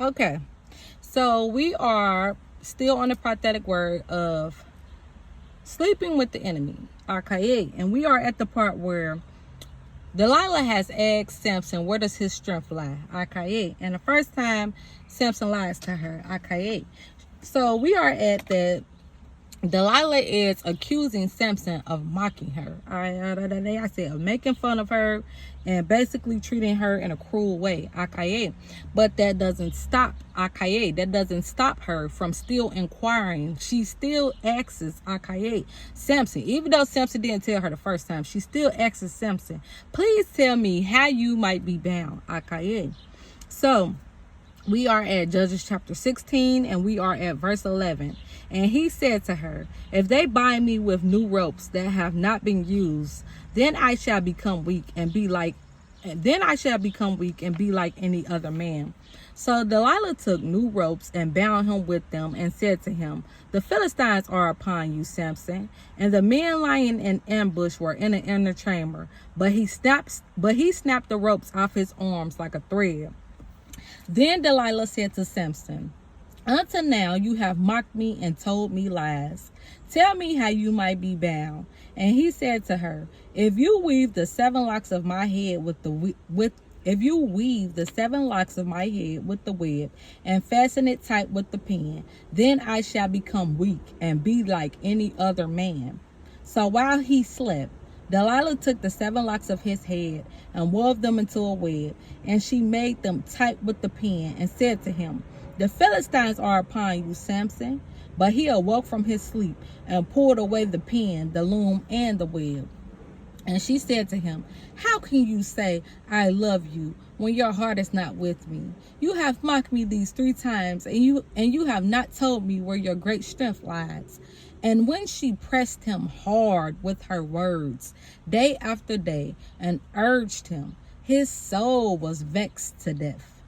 Okay. So we are still on the prophetic word of sleeping with the enemy, okay? And we are at the part where Delilah has asked Samson, where does his strength lie, okay? And the first time Samson lies to her, okay? So we are at the Delilah is accusing Samson of mocking her. I said of making fun of her and basically treating her in a cruel way. But that doesn't stop. That doesn't stop her from still inquiring. She still asks Samson, even though Samson didn't tell her the first time, she still asks Samson, please tell me how you might be bound. So we are at Judges chapter 16 and we are at verse 11. And he said to her, if they bind me with new ropes that have not been used, then I shall become weak and be like any other man. So Delilah took new ropes and bound him with them and said to him, the Philistines are upon you, Samson. And the men lying in ambush were in an inner chamber, but he snapped the ropes off his arms like a thread. Then Delilah said to Samson, until now you have mocked me and told me lies. Tell me how you might be bound. And he said to her, if you weave the 7 locks of my head with the web and fasten it tight with the pin, then I shall become weak and be like any other man. So while he slept, Delilah took the 7 locks of his head and wove them into a web, and she made them tight with the pin and said to him, the Philistines are upon you, Samson. But he awoke from his sleep and pulled away the pin, the loom, and the web. And she said to him, how can you say, I love you, when your heart is not with me? You have mocked me these 3 times, and you have not told me where your great strength lies. And when she pressed him hard with her words, day after day, and urged him, his soul was vexed to death.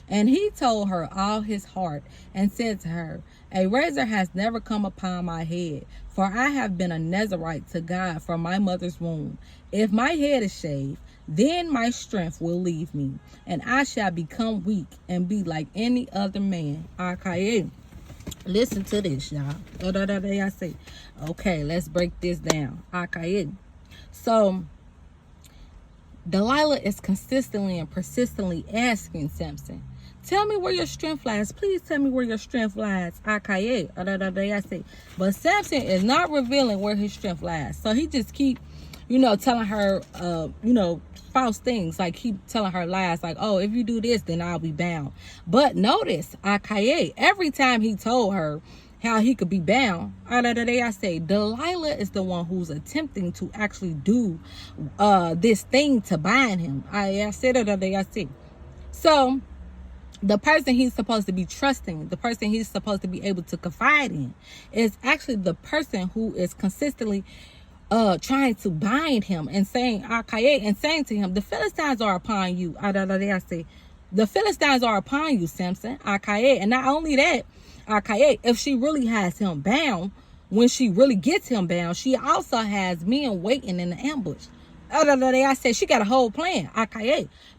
And he told her all his heart and said to her, a razor has never come upon my head, for I have been a Nazarite to God from my mother's womb. If my head is shaved, then my strength will leave me, and I shall become weak and be like any other man. Listen to this, y'all. I say, okay, let's break this down. So Delilah is consistently and persistently asking Samson, tell me where your strength lies. Please tell me where your strength lies. But Samson is not revealing where his strength lies. So he just keep, telling her, false things. Like keep telling her lies. Like, oh, if you do this, then I'll be bound. But notice, every time he told her how he could be bound, Delilah is the one who's attempting to actually do this thing to bind him. So the person he's supposed to be trusting, the person he's supposed to be able to confide in, is actually the person who is consistently trying to bind him and saying to him, the Philistines are upon you. The Philistines are upon you, Samson. And not only that, if she really has him bound, when she really gets him bound, she also has men waiting in the ambush. She got a whole plan.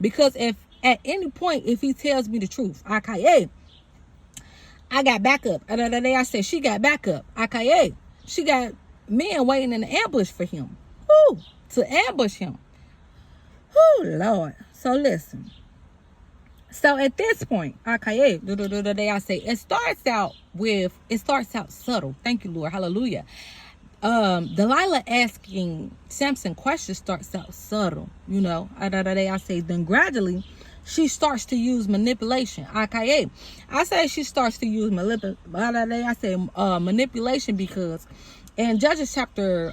Because if at any point, if he tells me the truth, I got backup. She got backup. She got men waiting in the ambush for him. To ambush him. Lord. So listen. So at this point, it starts out subtle. Thank you, Lord. Hallelujah. Delilah asking Samson questions starts out subtle, then gradually she starts to use manipulation. I say she starts to use manipulation because in Judges chapter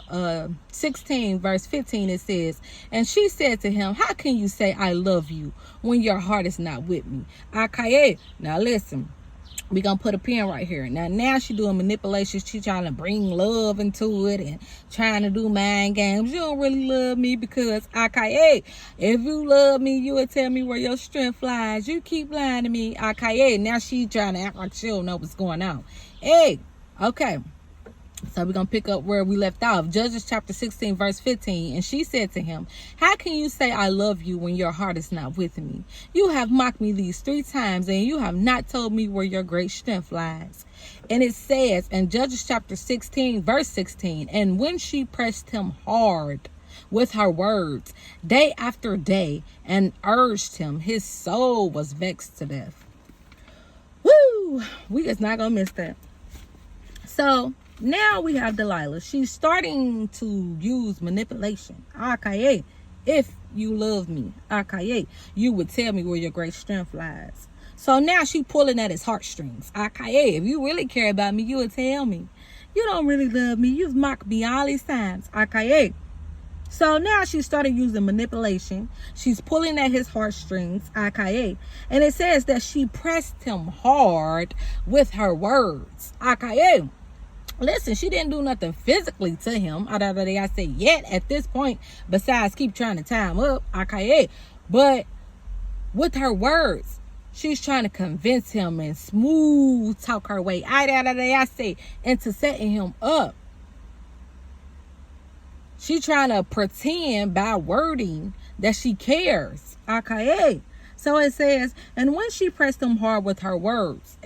16 verse 15 it says, and she said to him, how can you say I love you when your heart is not with me? Now listen, we're gonna put a pin right here. Now she doing manipulation. She trying to bring love into it and trying to do mind games. You don't really love me because if you love me, you would tell me where your strength lies. You keep lying to me. Now she trying to act like she don't know what's going on. Okay. So we're going to pick up where we left off. Judges chapter 16, verse 15. And she said to him, how can you say I love you when your heart is not with me? You have mocked me these 3 times, and you have not told me where your great strength lies. And it says in Judges chapter 16, verse 16, and when she pressed him hard with her words day after day and urged him, his soul was vexed to death. Woo! We just not going to miss that. So now we have Delilah. She's starting to use manipulation. Okay, if you love me, okay, you would tell me where your great strength lies. So now she pulling at his heartstrings. Okay, if you really care about me, you would tell me. You don't really love me. You've mocked me all these times. Okay. So now she started using manipulation. She's pulling at his heartstrings. Okay. And it says that she pressed him hard with her words. Okay. Listen, she didn't do nothing physically to him. I say yet at this point, besides keep trying to tie him up. Okay. But with her words, she's trying to convince him and smooth talk her way I say into setting him up. She trying to pretend by wording that she cares. Okay. So it says, and when she pressed him hard with her words,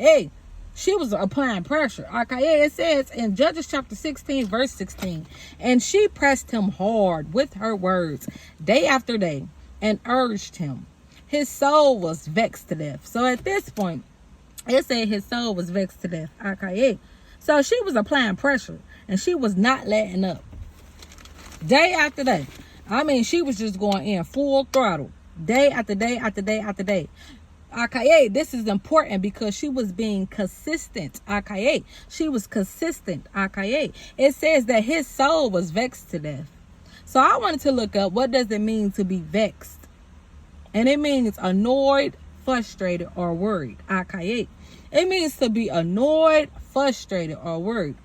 she was applying pressure. Okay. It says in Judges chapter 16, verse 16, and she pressed him hard with her words day after day and urged him. His soul was vexed to death. So at this point, it said his soul was vexed to death. Okay. So she was applying pressure and she was not letting up. Day after day. I mean, she was just going in full throttle. Day after day after day after day. Okay. This is important because she was being consistent. Okay. She was consistent. Okay. It says that his soul was vexed to death. So I wanted to look up, what does it mean to be vexed? And it means annoyed, frustrated, or worried. Okay. It means to be annoyed, frustrated, or worried.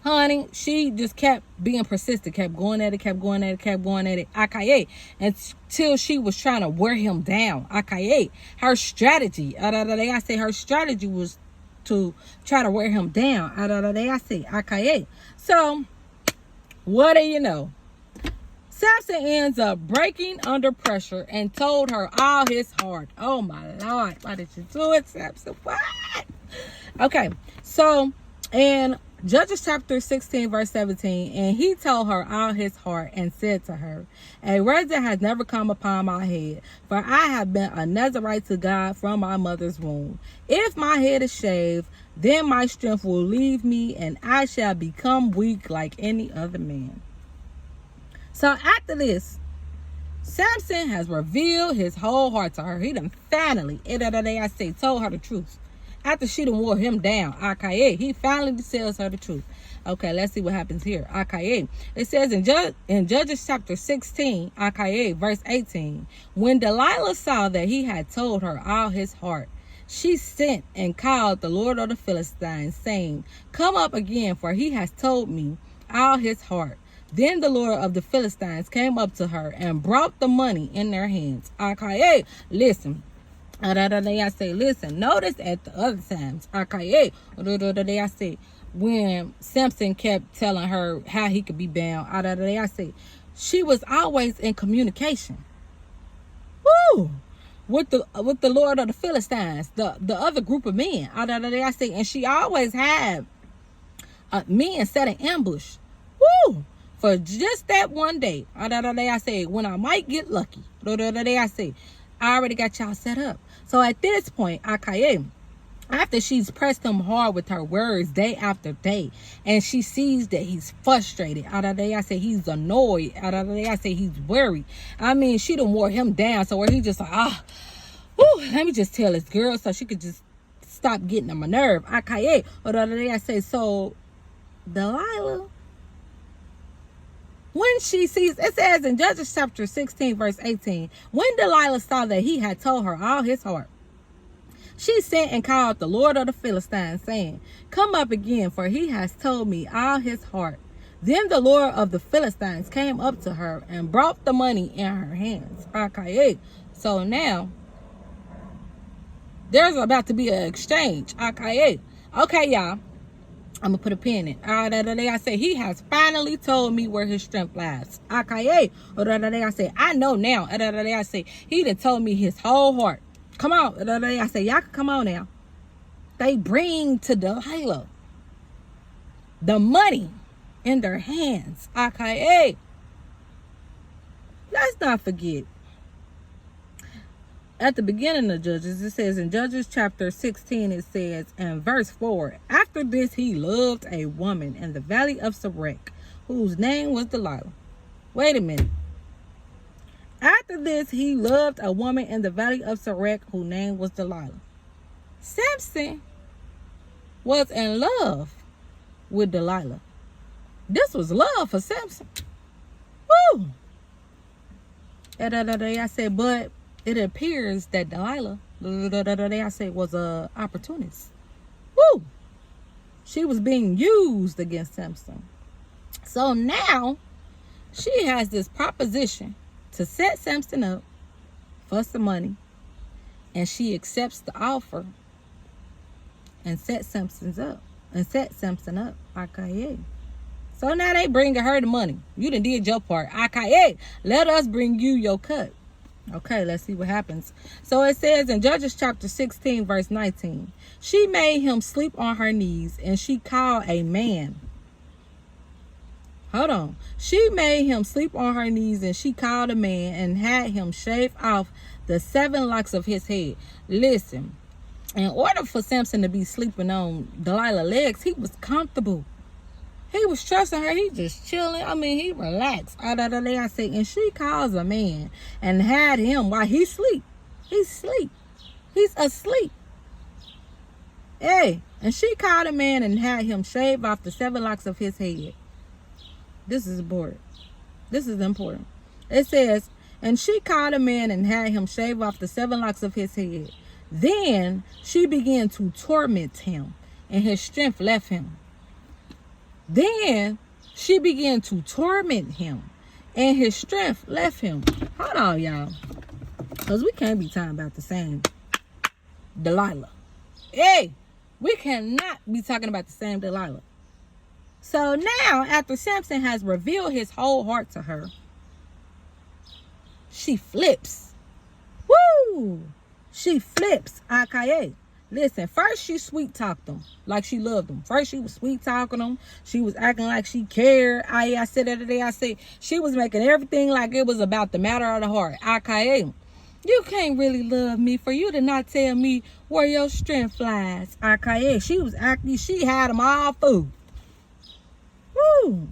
Honey, she just kept being persistent, kept going at it, kept going at it, kept going at it. Okay. Until she was trying to wear him down. Okay. Her strategy, I say her strategy was to try to wear him down. I say, okay. So, what do you know? Samson ends up breaking under pressure and told her all his heart. Oh my Lord, why did you do it, Samson? What? Okay, so in Judges chapter 16, verse 17, and he told her all his heart and said to her, a razor has never come upon my head, for I have been a Nazarite to God from my mother's womb. If my head is shaved, then my strength will leave me, and I shall become weak like any other man. So after this, Samson has revealed his whole heart to her. He done finally, told her the truth. After she done wore him down, okay, he finally tells her the truth. Okay, let's see what happens here. Okay, it says in Judges chapter 16, okay, verse 18, when Delilah saw that he had told her all his heart, she sent and called the Lord of the Philistines, saying, come up again, for he has told me all his heart. Then the Lord of the Philistines came up to her and brought the money in their hands. Okay, listen. I say, listen, notice at the other times. Okay, I say, when Samson kept telling her how he could be bound. I say, she was always in communication. Woo! With the Lord of the Philistines, the other group of men. I say, and she always had men set an ambush. Woo! For just that one day, I say, when I might get lucky, I say, I already got y'all set up. So at this point, okay, after she's pressed him hard with her words day after day, and she sees that he's frustrated, I say he's annoyed, I say he's worried. I mean, she done wore him down, so where he just like, let me just tell this girl so she could just stop getting on my nerve. Okay, I say, so Delilah, when she sees, it says in Judges chapter 16, verse 18, when Delilah saw that he had told her all his heart, she sent and called the Lord of the Philistines, saying, come up again, for he has told me all his heart. Then the Lord of the Philistines came up to her and brought the money in her hands. Okay, so now there's about to be an exchange. Okay, y'all. I'm going to put a pin in. I say, he has finally told me where his strength lies. I say, I know now. I say, he done told me his whole heart. Come on. I say, y'all can come on now. They bring to Delilah the money in their hands. Let's not forget. At the beginning of Judges, it says in Judges chapter 16, it says in verse 4, after this he loved a woman in the valley of Sorek, whose name was Delilah. Wait a minute. After this he loved a woman in the valley of Sorek, whose name was Delilah. Samson was in love with Delilah. This was love for Samson. Woo! And I said, but it appears that Delilah, I say, was a opportunist. Woo! She was being used against Samson. So now she has this proposition to set Samson up for some money, and she accepts the offer and set Samson up. Okay. So now they bringing her the money. You done did your part. Okay, let us bring you your cut. Okay, let's see what happens. So it says in Judges chapter 16, verse 19, she made him sleep on her knees, and she called a man. Hold on. She made him sleep on her knees, and she called a man and had him shave off the 7 locks of his head. Listen, in order for Samson to be sleeping on Delilah's legs, he was comfortable. He was trusting her. He just chilling. I mean, he relaxed. I say, and she calls a man and had him while he sleep. He's asleep. He's asleep. Hey, and she called a man and had him shave off the 7 locks of his head. This is important. This is important. It says, and she called a man and had him shave off the 7 locks of his head. Then she began to torment him, and his strength left him. Then she began to torment him, and his strength left him. Hold on, y'all. Because we can't be talking about the same Delilah. Hey, we cannot be talking about the same Delilah. So now, after Samson has revealed his whole heart to her, she flips. Woo! She flips. Okay. Listen, first she sweet talked him like she loved him. First she was sweet talking him. She was acting like she cared. I said that today. I said she was making everything like it was about the matter of the heart. Okay. You can't really love me for you to not tell me where your strength lies. Okay. She was acting, she had him all food. Woo.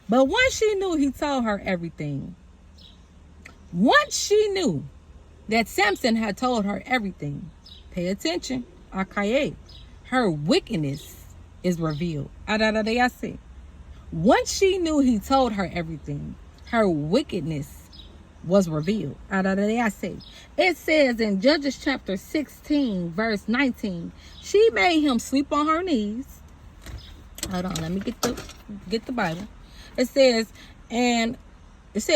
But once she knew he told her everything, once she knew that Samson had told her everything, pay attention. Okay. Her wickedness is revealed. I say. Once she knew he told her everything, her wickedness was revealed. I say. It says in Judges chapter 16, verse 19, she made him sleep on her knees. Hold on, let me get the Bible. It says,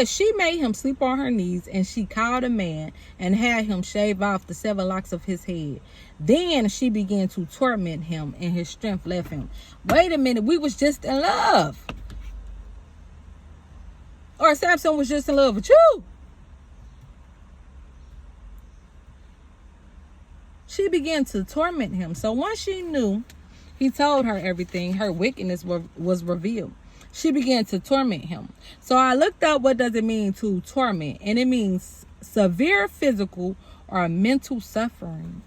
she made him sleep on her knees, and she called a man and had him shave off the 7 locks of his head. Then she began to torment him, and his strength left him. Wait a minute, we was just in love. Or Samson was just in love with you. She began to torment him. So once she knew he told her everything, her wickedness was revealed. She began to torment him. So I looked up what does it mean to torment, and it means severe physical or mental suffering.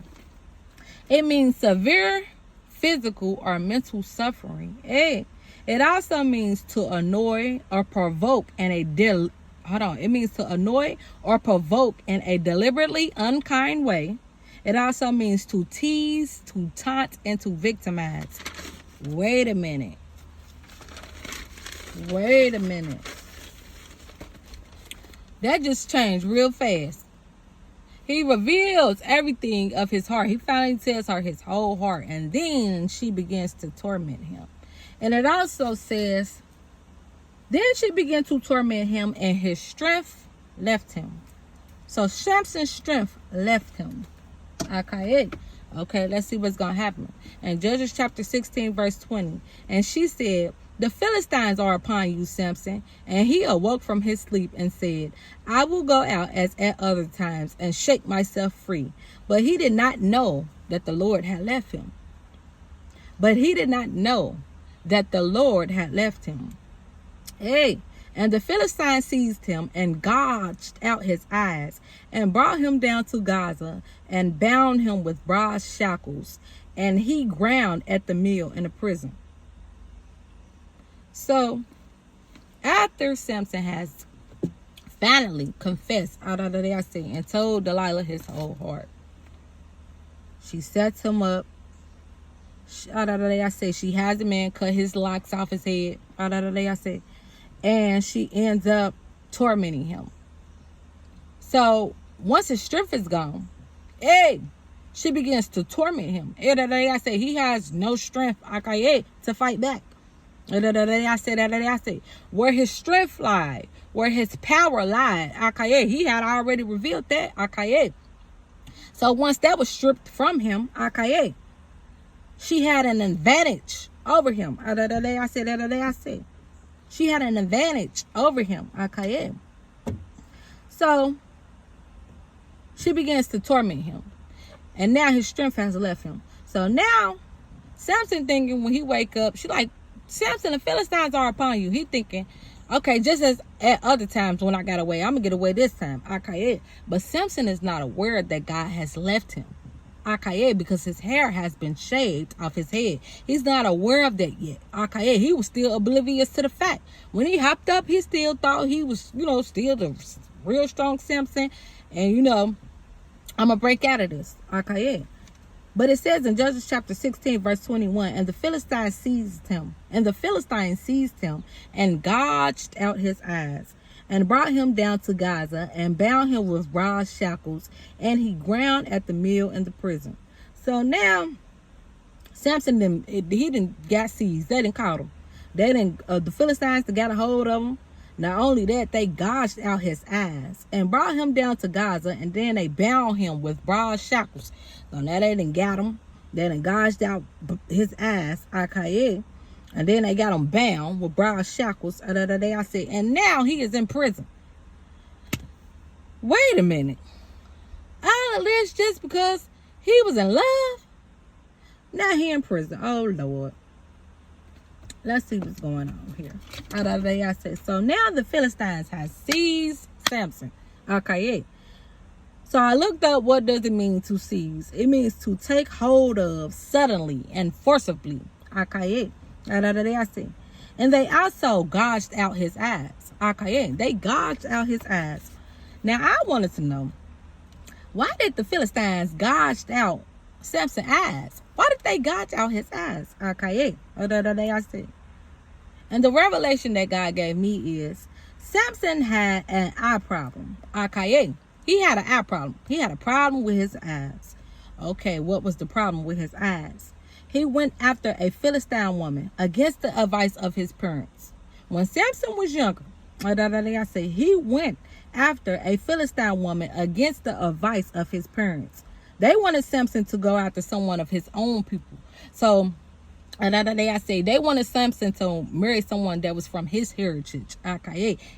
It means severe physical or mental suffering. Hey, it also means to annoy or provoke in a it means to annoy or provoke in a deliberately unkind way. It also means to tease, to taunt, and to victimize. Wait a minute. That just changed real fast. He reveals everything of his heart. He finally tells her his whole heart. And then she begins to torment him. And it also says, then she began to torment him, and his strength left him. So Samson's strength left him. Okay. Okay, let's see what's going to happen. And Judges chapter 16, verse 20. And she said, the Philistines are upon you, Samson. And he awoke from his sleep and said, I will go out as at other times and shake myself free. But he did not know that the Lord had left him. But he did not know that the Lord had left him. Hey. And the Philistines seized him and gouged out his eyes and brought him down to Gaza and bound him with brass shackles. And he ground at the mill in the prison. So after Samson has finally confessed and told Delilah his whole heart, she sets him up. She has the man cut his locks off his head. And she ends up tormenting him. So once his strength is gone, she begins to torment him. He has no strength to fight back. Where his strength lied, where his power lied, he had already revealed that. So once that was stripped from him, she had an advantage over him. She had an advantage over him. So she begins to torment him. And now his strength has left him. So now Samson thinking when he wake up, she like, Samson, the Philistines are upon you. He thinking, okay, just as at other times when I got away, I'm going to get away this time. But Samson is not aware that God has left him. Because his hair has been shaved off his head. He's not aware of that yet. He was still oblivious to the fact. When he hopped up, he still thought he was, still the real strong Samson. And, I'm going to break out of this. But it says in Judges chapter 16, verse 21, and the Philistines seized him. And gouged out his eyes. And brought him down to Gaza and bound him with brass shackles, and he ground at the mill in the prison. So now Samson he didn't got seized. They didn't caught him. The Philistines got a hold of him. Not only that, they gouged out his eyes and brought him down to Gaza, and then they bound him with brass shackles. So now they didn't got him. They done gouged out his eyes. And then they got him bound with brass shackles. And now he is in prison. Wait a minute. All of this just because he was in love? Now he in prison. Oh, Lord. Let's see what's going on here. So now the Philistines has seized Samson. So I looked up what does it mean to seize. It means to take hold of suddenly and forcibly. And they also gouged out his eyes. They gouged out his eyes. Now I wanted to know, why did the Philistines gouge out Samson's eyes? Why did they gouge out his eyes? And the revelation that God gave me is Samson had an eye problem. He had an eye problem. He had a problem with his eyes. Okay, what was the problem with his eyes? He went after a Philistine woman against the advice of his parents. When Samson was younger, he went after a Philistine woman against the advice of his parents. They wanted Samson to go after someone of his own people. So, they wanted Samson to marry someone that was from his heritage,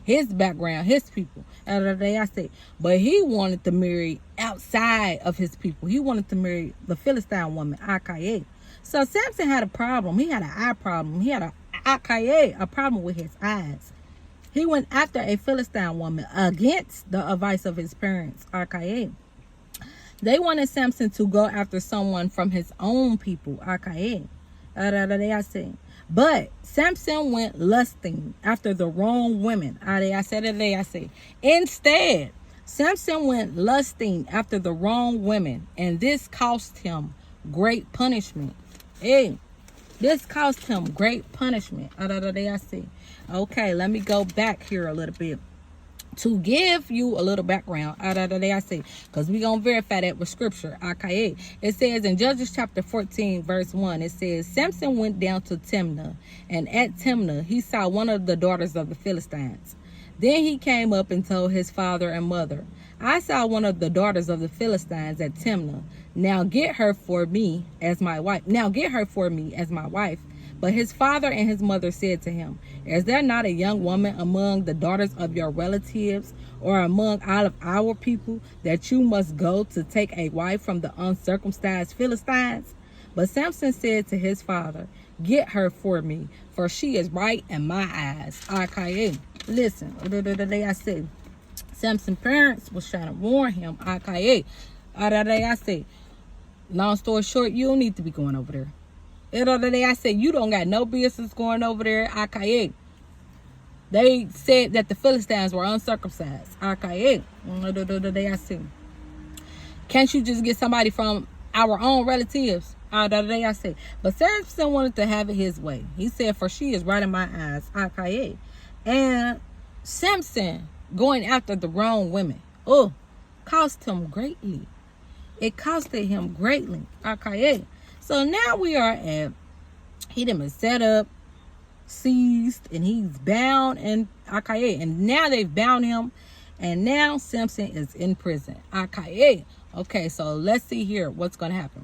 his background, his people. But he wanted to marry outside of his people. He wanted to marry the Philistine woman, So Samson had a problem. He had an eye problem. He had a problem with his eyes. He went after a Philistine woman against the advice of his parents. They wanted Samson to go after someone from his own people. But Samson went lusting after the wrong women. Instead, Samson went lusting after the wrong women, and this cost him great punishment. This cost him great punishment. Okay, let me go back here a little bit to give you a little background. Because we're going to verify that with scripture. It says in Judges chapter 14, verse 1, it says, Samson went down to Timnah, and at Timnah he saw one of the daughters of the Philistines. Then he came up and told his father and mother, I saw one of the daughters of the Philistines at Timnah. Now get her for me as my wife. Now get her for me as my wife. But his father and his mother said to him, is there not a young woman among the daughters of your relatives or among all of our people that you must go to take a wife from the uncircumcised Philistines? But Samson said to his father, get her for me, for she is right in my eyes. Okay, listen, I said, Samson's parents was trying to warn him. Okay, I said, long story short, you don't need to be going over there. I said, you don't got no business going over there. Okay, they said that the Philistines were uncircumcised. Okay, I said, can't you just get somebody from our own relatives? I said, but Samson wanted to have it his way. He said, for she is right in my eyes. Okay, and Samson going after the wrong women, cost him greatly. It costed him greatly. Okay, so now we are at, he done been set up, seized, and he's bound, and okay, and now they've bound him, and now Samson is in prison. Okay, so let's see here what's gonna happen.